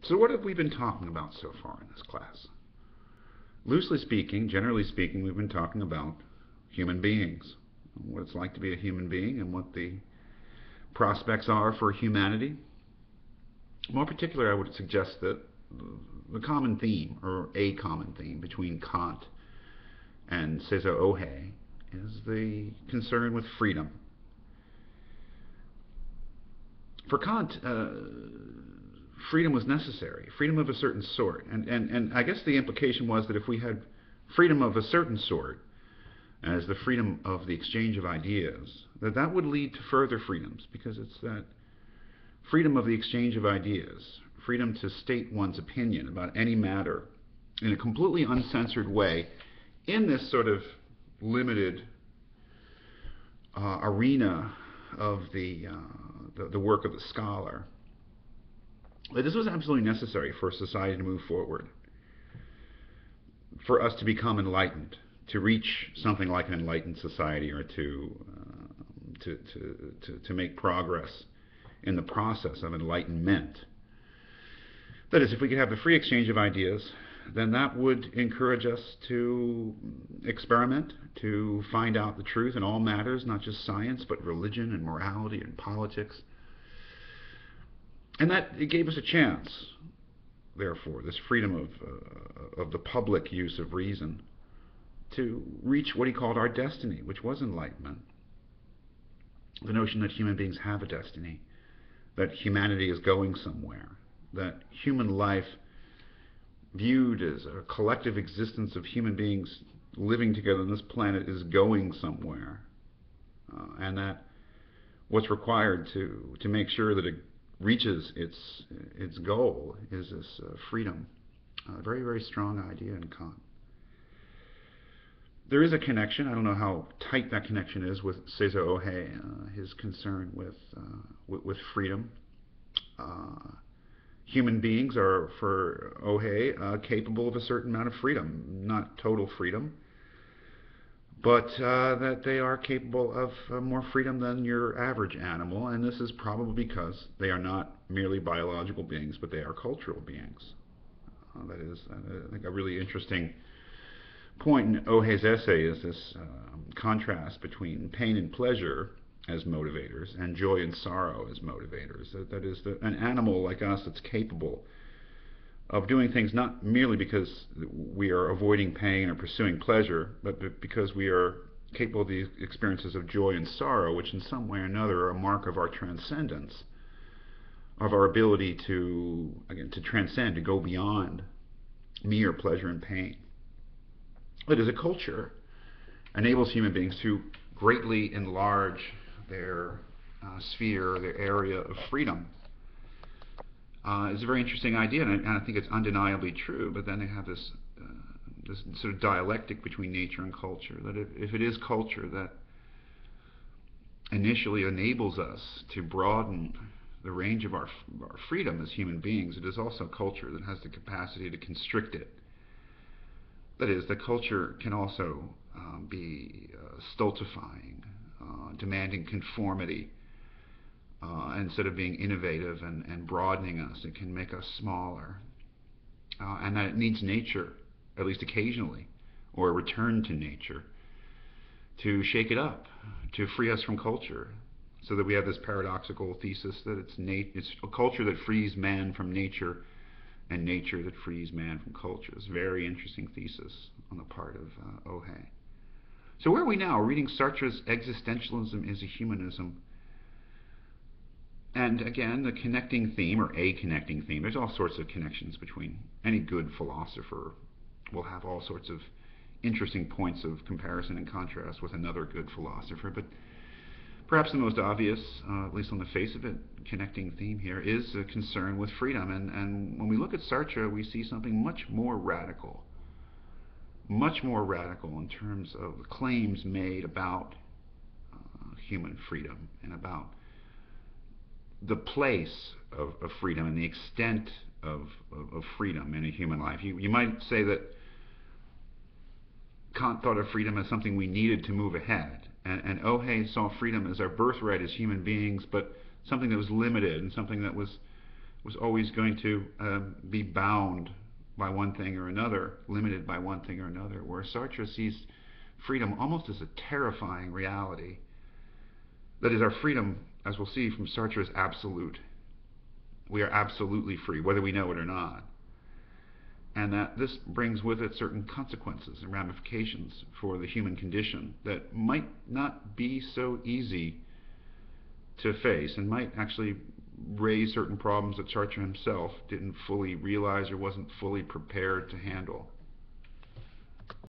So what have we been talking about so far in this class? Loosely speaking, generally speaking, we've been talking about human beings, what it's like to be a human being and what the prospects are for humanity. More particular, I would suggest that the common theme, or a common theme, between Kant and Cesar Ohe is the concern with freedom. For Kant, freedom was necessary, freedom of a certain sort. And I guess the implication was that if we had freedom of a certain sort, as the freedom of the exchange of ideas, that would lead to further freedoms, because it's that freedom of the exchange of ideas, freedom to state one's opinion about any matter in a completely uncensored way in this sort of limited arena of the work of the scholar. But this was absolutely necessary for society to move forward, for us to become enlightened, to reach something like an enlightened society, or to make progress in the process of enlightenment. That is, if we could have the free exchange of ideas, then that would encourage us to experiment, to find out the truth in all matters, not just science, but religion and morality and politics. And that it gave us a chance, therefore, this freedom of the public use of reason, to reach what he called our destiny, which was enlightenment. The notion that human beings have a destiny, that humanity is going somewhere, that human life, viewed as a collective existence of human beings living together on this planet, is going somewhere, and that what's required to make sure that it reaches its goal is this freedom. A very, very strong idea in Kant. There is a connection. I don't know how tight that connection is with Cesar Ohe, his concern with freedom. Human beings are, for Ohe, capable of a certain amount of freedom, not total freedom, but that they are capable of more freedom than your average animal, and this is probably because they are not merely biological beings, but they are cultural beings. That is, I think, a really interesting point in Ohe's essay is this contrast between pain and pleasure as motivators and joy and sorrow as motivators. That is, an animal like us that's capable of doing things not merely because we are avoiding pain or pursuing pleasure, but because we are capable of the experiences of joy and sorrow, which in some way or another are a mark of our transcendence, of our ability to, again, to transcend, to go beyond mere pleasure and pain. But as a culture enables human beings to greatly enlarge their sphere, their area of freedom. It's a very interesting idea, and I think it's undeniably true, but then they have this sort of dialectic between nature and culture, that if it is culture that initially enables us to broaden the range of our freedom as human beings, it is also culture that has the capacity to constrict it. That is, the culture can also be stultifying, demanding conformity. Instead of being innovative and broadening us, it can make us smaller. And that it needs nature, at least occasionally, or a return to nature, to shake it up, to free us from culture. So that we have this paradoxical thesis that it's a culture that frees man from nature, and nature that frees man from culture. It's a very interesting thesis on the part of Ohe. So where are we now? We're reading Sartre's Existentialism is a Humanism. And again, the connecting theme, or a connecting theme, there's all sorts of connections between any good philosopher will have all sorts of interesting points of comparison and contrast with another good philosopher. But perhaps the most obvious, at least on the face of it, connecting theme here is a concern with freedom. And when we look at Sartre, we see something much more radical in terms of the claims made about human freedom and about the place of freedom and the extent of freedom in a human life. You might say that Kant thought of freedom as something we needed to move ahead, and Ohe saw freedom as our birthright as human beings, but something that was limited and something that was was always going to be bound by one thing or another, limited by one thing or another, where Sartre sees freedom almost as a terrifying reality. That is, our freedom, as we'll see from Sartre, is absolute. We are absolutely free, whether we know it or not. And that this brings with it certain consequences and ramifications for the human condition that might not be so easy to face, and might actually raise certain problems that Sartre himself didn't fully realize or wasn't fully prepared to handle.